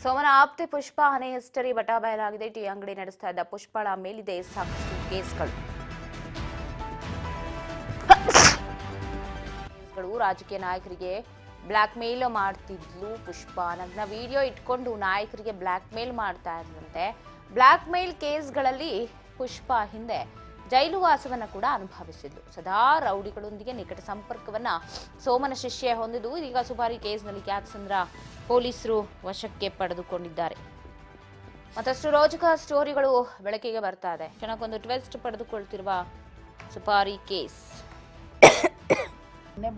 ಸೋಮನ ಆಪ್ತೆ ಪುಷ್ಪ ಹಣೆ ಹಿಸ್ಟರಿ ಬಟಾ ಬಯಲಾಗಿದೆ. ಟೀ ಅಂಗಡಿ ನಡೆಸ್ತಾ ಇದ್ದ ಪುಷ್ಪಳ ಮೇಲಿದೆ ಸಾಕಷ್ಟು ಕೇಸ್ಗಳು. ರಾಜಕೀಯ ನಾಯಕರಿಗೆ ಬ್ಲಾಕ್ ಮೇಲ್ ಮಾಡ್ತಿದ್ಲು ಪುಷ್ಪ. ನನ್ನ ವಿಡಿಯೋ ಇಟ್ಕೊಂಡು ನಾಯಕರಿಗೆ ಬ್ಲಾಕ್ ಮೇಲ್ ಮಾಡ್ತಾ ಇದ್ದಂತೆ. ಬ್ಲಾಕ್ ಮೇಲ್ ಕೇಸ್ಗಳಲ್ಲಿ ಪುಷ್ಪ ಹಿಂದೆ ಜೈಲು ವಾಸವನ್ನ ಕೂಡ ಅನುಭವಿಸಿದ್ಲು. ಸದಾ ರೌಡಿಗಳೊಂದಿಗೆ ನಿಕಟ ಸಂಪರ್ಕವನ್ನ ಸೋಮನ ಶಿಷ್ಯ ಹೊಂದಿದ್ದು ಇದೀಗ ಸುಪಾರಿ ಕೇಸ್ನಲ್ಲಿ ಕ್ಯಾತ್ಸಂದ್ರ ಪೊಲೀಸರು ವಶಕ್ಕೆ ಪಡೆದುಕೊಂಡಿದ್ದಾರೆ. ಮತ್ತಷ್ಟು ರೋಚಕ ಸ್ಟೋರಿಗಳು ಬೆಳಕಿಗೆ ಬರ್ತಾ ಇದೆ. ಕ್ಷಣಕ್ಕೊಂದು ಟ್ವಿಸ್ಟ್ ಪಡೆದುಕೊಳ್ತಿರುವ ಸುಪಾರಿ ಕೇಸ್.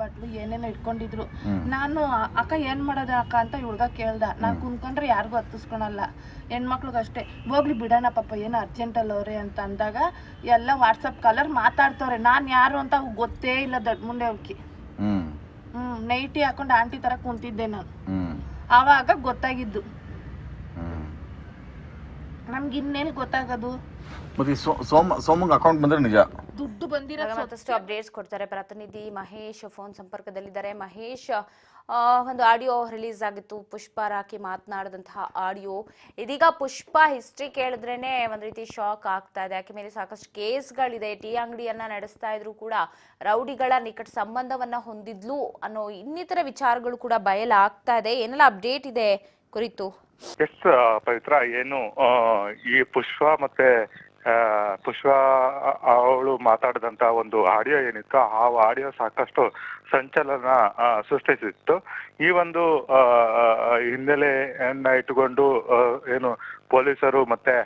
ಬಟ್ಲು ಏನೇನೋ ಇಟ್ಕೊಂಡಿದ್ರು. ನಾನು ಅಕ್ಕ ಏನ್ ಮಾಡೋದ ಅಕ್ಕ ಅಂತ ಹುಡ್ಗ ಕೇಳ್ದ. ನಾನು ಕುಂತ್ಕೊಂಡ್ರೆ ಯಾರಿಗೂ ಹತ್ತಿಸ್ಕೊಳಲ್ಲ, ಹೆಣ್ಮಕ್ಳಿಗಷ್ಟೇ. ಹೋಗ್ಲಿ ಬಿಡೋಣ ಪಾಪ ಏನೋ ಅರ್ಜೆಂಟಲ್ಲಿ ಅವ್ರೆ ಅಂತ ಅಂದಾಗ ಎಲ್ಲ ವಾಟ್ಸಪ್ ಕಾಲರ್ ಮಾತಾಡ್ತವ್ರೆ. ನಾನು ಯಾರು ಅಂತ ಗೊತ್ತೇ ಇಲ್ಲ. ದೊಡ್ಡ ಮುಂಡೆ ಹೋಗಿ ನೈಟಿ ಹಾಕೊಂಡು ಆಂಟಿ ತರ ಕುಂತಿದ್ದೆ ನಾನು. ಆವಾಗ ಗೊತ್ತಾಗಿದ್ದು. ನಮ್ಗೆ ಇನ್ನೇನು ಗೊತ್ತಾಗೋದು. ಸೋಮಂಗ್ ಅಕೌಂಟ್ ಬಂದ್ರೆ ನಿಜ ದುಡ್ಡು ಬಂದಿರೋ ಮತ್ತಷ್ಟು ಅಪ್ಡೇಟ್ಸ್ ಕೊಡ್ತಾರೆ ಪ್ರತಿನಿಧಿ ಮಹೇಶ್ ಫೋನ್ ಸಂಪರ್ಕದಲ್ಲಿದ್ದಾರೆ. ಮಹೇಶ್, ಒಂದು ಆಡಿಯೋ ರಿಲೀಸ್ ಆಗಿತ್ತು, ಪುಷ್ಪ ರಾಕಿ ಮಾತನಾಡಿದಂತಹ ಆಡಿಯೋ. ಇದೀಗ ಪುಷ್ಪ ಹಿಸ್ಟ್ರಿ ಕೇಳಿದ್ರೇನೆ ಒಂದ್ ರೀತಿ ಶಾಕ್ ಆಗ್ತಾ ಇದೆ. ಆಕೆ ಮೇಲೆ ಸಾಕಷ್ಟು ಕೇಸ್ಗಳಿದೆ. ಟೀ ಅಂಗಡಿಯನ್ನ ನಡೆಸ್ತಾ ಇದ್ರು ಕೂಡ ರೌಡಿಗಳ ನಿಕಟ ಸಂಬಂಧವನ್ನ ಹೊಂದಿದ್ಲು ಅನ್ನೋ ಇನ್ನಿತರ ವಿಚಾರಗಳು ಕೂಡ ಬಯಲಾಗ್ತಾ ಇದೆ. ಏನೆಲ್ಲ ಅಪ್ಡೇಟ್ ಇದೆ ಕುರಿತು? ಎಸ್ ಪವಿತ್ರ, ಏನು ಈ ಪುಷ್ಪ ಮತ್ತೆ ಪುಷ್ಪ ಅವಳು ಮಾತಾಡಿದಂತ ಒಂದು ಆಡಿಯೋ ಏನಿತ್ತು, ಆ ಆಡಿಯೋ ಸಾಕಷ್ಟು ಸಂಚಲನ ಸೃಷ್ಟಿಸಿತ್ತು. ಈ ಒಂದು ಹಿನ್ನೆಲೆಯನ್ನ ಇಟ್ಟುಕೊಂಡು ಏನು ಪೊಲೀಸರು ಮತ್ತೆ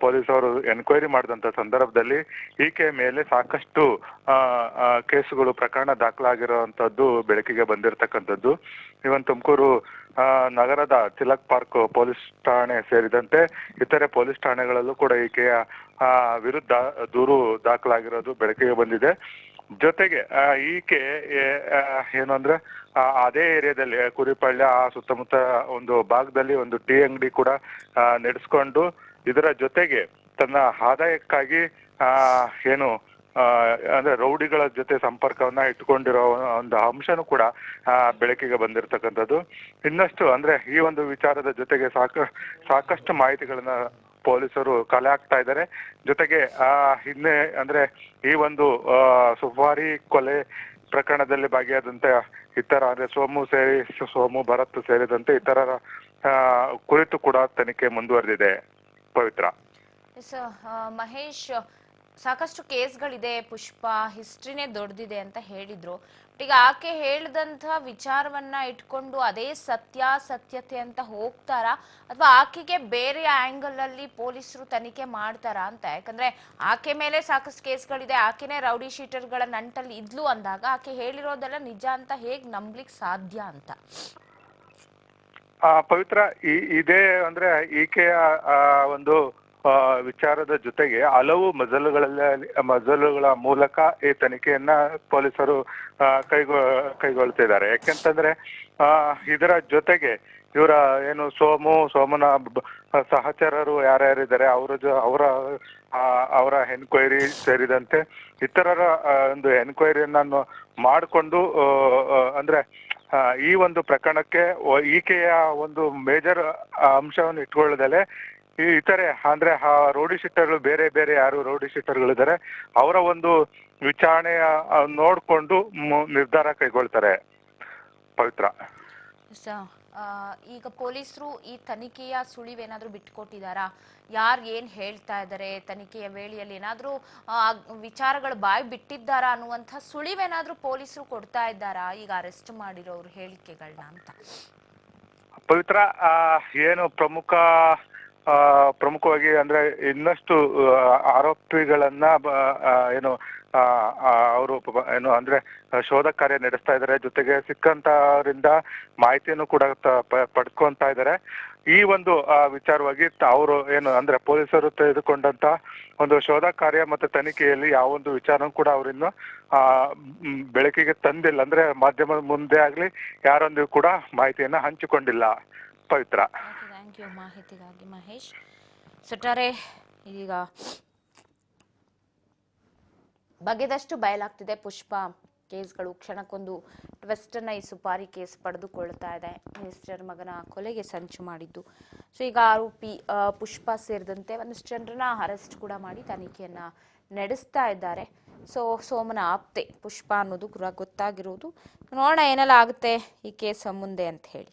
ಪೊಲೀಸರು ಎನ್ಕ್ವೈರಿ ಮಾಡಿದಂತ ಸಂದರ್ಭದಲ್ಲಿ ಈಕೆ ಮೇಲೆ ಸಾಕಷ್ಟು ಕೇಸುಗಳು, ಪ್ರಕರಣ ದಾಖಲಾಗಿರುವಂತದ್ದು ಬೆಳಕಿಗೆ ಬಂದಿರತಕ್ಕಂಥದ್ದು. ಇವನ್ ತುಮಕೂರು ನಗರದ ತಿಲಕ್ ಪಾರ್ಕ್ ಪೊಲೀಸ್ ಠಾಣೆ ಸೇರಿದಂತೆ ಇತರೆ ಪೊಲೀಸ್ ಠಾಣೆಗಳಲ್ಲೂ ಕೂಡ ಈಕೆಯ ವಿರುದ್ಧ ದೂರು ದಾಖಲಾಗಿರೋದು ಬೆಳಕಿಗೆ ಬಂದಿದೆ. ಜೊತೆಗೆ ಈಕೆ ಏನು ಅಂದ್ರೆ ಅದೇ ಏರಿಯಾದಲ್ಲಿ ಕುರಿಪಳ್ಳ ಆ ಸುತ್ತಮುತ್ತ ಒಂದು ಭಾಗದಲ್ಲಿ ಒಂದು ಟೀ ಅಂಗಡಿ ಕೂಡ ನಡೆಸ್ಕೊಂಡು ಇದರ ಜೊತೆಗೆ ತನ್ನ ಆದಾಯಕ್ಕಾಗಿ ಏನು ಅಂದ್ರೆ ರೌಡಿಗಳ ಜೊತೆ ಸಂಪರ್ಕವನ್ನ ಇಟ್ಕೊಂಡಿರೋ ಒಂದು ಅಂಶನೂ ಕೂಡ ಬೆಳಕಿಗೆ ಬಂದಿರತಕ್ಕಂಥದ್ದು. ಇನ್ನಷ್ಟು ಅಂದ್ರೆ ಈ ಒಂದು ವಿಚಾರದ ಜೊತೆಗೆ ಸಾಕಷ್ಟು ಮಾಹಿತಿಗಳನ್ನ ಪೊಲೀಸರು ಕಲೆ ಹಾಕ್ತಾ ಇದ್ದಾರೆ. ಜೊತೆಗೆ ಹಿಂದೆ ಅಂದ್ರೆ ಈ ಒಂದು ಸುಪಾರಿ ಕೊಲೆ ಪ್ರಕರಣದಲ್ಲಿ ಭಾಗಿಯಾದಂತ ಇತರ ಅಂದ್ರೆ ಸೋಮು ಭರತ್ ಸೇರಿದಂತೆ ಇತರರ ಕುರಿತು ಕೂಡ ತನಿಖೆ ಮುಂದುವರೆದಿದೆ. ಪವಿತ್ರ. ಮಹೇಶ್, ಸಾಕಷ್ಟು ಕೇಸ್ಗಳಿದೆ, ಪುಷ್ಪ ಹಿಸ್ಟ್ರಿನೇ ದೊಡ್ಡದಿದೆ ಅಂತ ಹೇಳಿದ್ರು. ಈಗ ಆಕೆ ಹೇಳಿದಂತ ವಿಚಾರವನ್ನ ಇಟ್ಕೊಂಡು ಅದೇ ಸತ್ಯತೆ ಅಂತ ಹೋಗ್ತಾರಾ, ಅಥವಾ ಆಕೆಗೆ ಬೇರೆ ಆಂಗಲ್ ಅಲ್ಲಿ ಪೊಲೀಸರು ತನಿಖೆ ಮಾಡ್ತಾರಾ ಅಂತ? ಯಾಕಂದ್ರೆ ಆಕೆ ಮೇಲೆ ಸಾಕಷ್ಟು ಕೇಸ್ಗಳಿದೆ, ಆಕೆನೇ ರೌಡಿ ಶೀಟರ್ಗಳ ನಂಟಲ್ಲಿ ಇದ್ಲು ಅಂದಾಗ ಆಕೆ ಹೇಳಿರೋದೆಲ್ಲ ನಿಜ ಅಂತ ಹೇಗ್ ನಂಬ್ಲಿಕ್ ಸಾಧ್ಯ ಅಂತ? ಪವಿತ್ರ, ಇದೇ ಈಕೆಯ ಒಂದು ವಿಚಾರದ ಜೊತೆಗೆ ಹಲವು ಮಜಲುಗಳ ಮೂಲಕ ಈ ತನಿಖೆಯನ್ನ ಪೊಲೀಸರು ಕೈಗೊಳ್ತಿದ್ದಾರೆ. ಯಾಕೆಂತಂದ್ರೆ ಇದರ ಜೊತೆಗೆ ಇವರ ಏನು ಸೋಮನ ಸಹಚರರು ಯಾರ್ಯಾರಿದ್ದಾರೆ ಅವರ ಎನ್ಕ್ವೈರಿ ಸೇರಿದಂತೆ ಇತರರ ಒಂದು ಎನ್ಕ್ವೈರಿಯನ್ನ ಮಾಡಿಕೊಂಡು ಅಂದ್ರೆ ಈ ಒಂದು ಪ್ರಕರಣಕ್ಕೆ ಈಕೆಯ ಒಂದು ಮೇಜರ್ ಅಂಶವನ್ನು ಇಟ್ಕೊಳ್ಳದಲೆ ಈ ಇತರೆ ಅಂದ್ರೆ ರೌಡಿ ಶೀಟರ್ಗಳು ಬೇರೆ ಯಾರು ರೌಡಿ ಶೀಟರ್ಗಳಿದ್ದಾರೆ ಅವರ ಒಂದು ವಿಚಾರಣೆಯ ನೋಡ್ಕೊಂಡು ನಿರ್ಧಾರ ಕೈಗೊಳ್ತಾರೆ. ಪವಿತ್ರ, ಈಗ ಪೊಲೀಸರು ಈ ತನಿಖೆಯ ಸುಳಿವೇನಾದ್ರೂ ಬಿಟ್ಕೊಟ್ಟಿದಾರಾ? ಯಾರು ಏನ್ ಹೇಳ್ತಾ ಇದ್ದಾರೆ, ತನಿಖೆಯ ವೇಳೆಯಲ್ಲಿ ಏನಾದ್ರೂ ವಿಚಾರಗಳು ಬಾಯಿ ಬಿಟ್ಟಿದ್ದಾರಾ ಅನ್ನುವಂಥ ಸುಳಿವೇನಾದ್ರೂ ಪೊಲೀಸರು ಕೊಡ್ತಾ ಇದ್ದಾರಾ ಈಗ ಅರೆಸ್ಟ್ ಮಾಡಿರೋರು ಹೇಳಿಕೆಗಳನ್ನ ಅಂತ? ಪವಿತ್ರ, ಏನು ಪ್ರಮುಖವಾಗಿ ಅಂದ್ರೆ ಇನ್ನಷ್ಟು ಆರೋಪಿಗಳನ್ನ ಏನು ಅವರು ಏನು ಅಂದ್ರೆ ಶೋಧ ಕಾರ್ಯ ನಡೆಸ್ತಾ ಇದ್ದಾರೆ. ಜೊತೆಗೆ ಸಿಕ್ಕಂತವರಿಂದ ಮಾಹಿತಿಯನ್ನು ಕೂಡ ಪಡ್ಕೊಂತಾ ಇದ್ದಾರೆ. ಈ ಒಂದು ವಿಚಾರವಾಗಿ ಅವರು ಏನು ಅಂದ್ರೆ ಪೊಲೀಸರು ತೆಗೆದುಕೊಂಡಂತ ಒಂದು ಶೋಧ ಕಾರ್ಯ ಮತ್ತೆ ತನಿಖೆಯಲ್ಲಿ ಯಾವೊಂದು ವಿಚಾರ ಕೂಡ ಅವರಿನ್ನು ಬೆಳಕಿಗೆ ತಂದಿಲ್ಲ. ಅಂದ್ರೆ ಮಾಧ್ಯಮದ ಮುಂದೆ ಆಗ್ಲಿ ಯಾರೊಂದಿಗೂ ಕೂಡ ಮಾಹಿತಿಯನ್ನ ಹಂಚಿಕೊಂಡಿಲ್ಲ. ಪವಿತ್ರ, ಥ್ಯಾಂಕ್ ಯು ಮಾಹಿತಿಗಾಗಿ ಮಹೇಶ್. ಸೊಟ್ಟಾರೆ, ಇದೀಗ ಬಗೆದಷ್ಟು ಬಯಲಾಗ್ತಿದೆ ಪುಷ್ಪ ಕೇಸ್ಗಳು ಕ್ಷಣಕ್ಕೊಂದು ಟ್ವಿಸ್ಟನ್ನು ಈ ಸುಪಾರಿ ಕೇಸ್ ಪಡೆದುಕೊಳ್ತಾ ಇದೆ. ಮಿನಿಸ್ಟರ್ ಮಗನ ಕೊಲೆಗೆ ಸಂಚು ಮಾಡಿದ್ದು. ಸೊ ಈಗ ಆರೋಪಿ ಪುಷ್ಪ ಸೇರಿದಂತೆ ಒಂದಷ್ಟು ಜನರನ್ನ ಅರೆಸ್ಟ್ ಕೂಡ ಮಾಡಿ ತನಿಖೆಯನ್ನ ನಡೆಸ್ತಾ ಇದ್ದಾರೆ. ಸೊ ಸೋಮನ ಆಪ್ತೆ ಪುಷ್ಪ ಅನ್ನೋದು ಕೂಡ ಗೊತ್ತಾಗಿರೋದು. ನೋಡೋಣ ಏನೆಲ್ಲ ಆಗುತ್ತೆ ಈ ಕೇಸ್ ಮುಂದೆ ಅಂತ ಹೇಳಿ.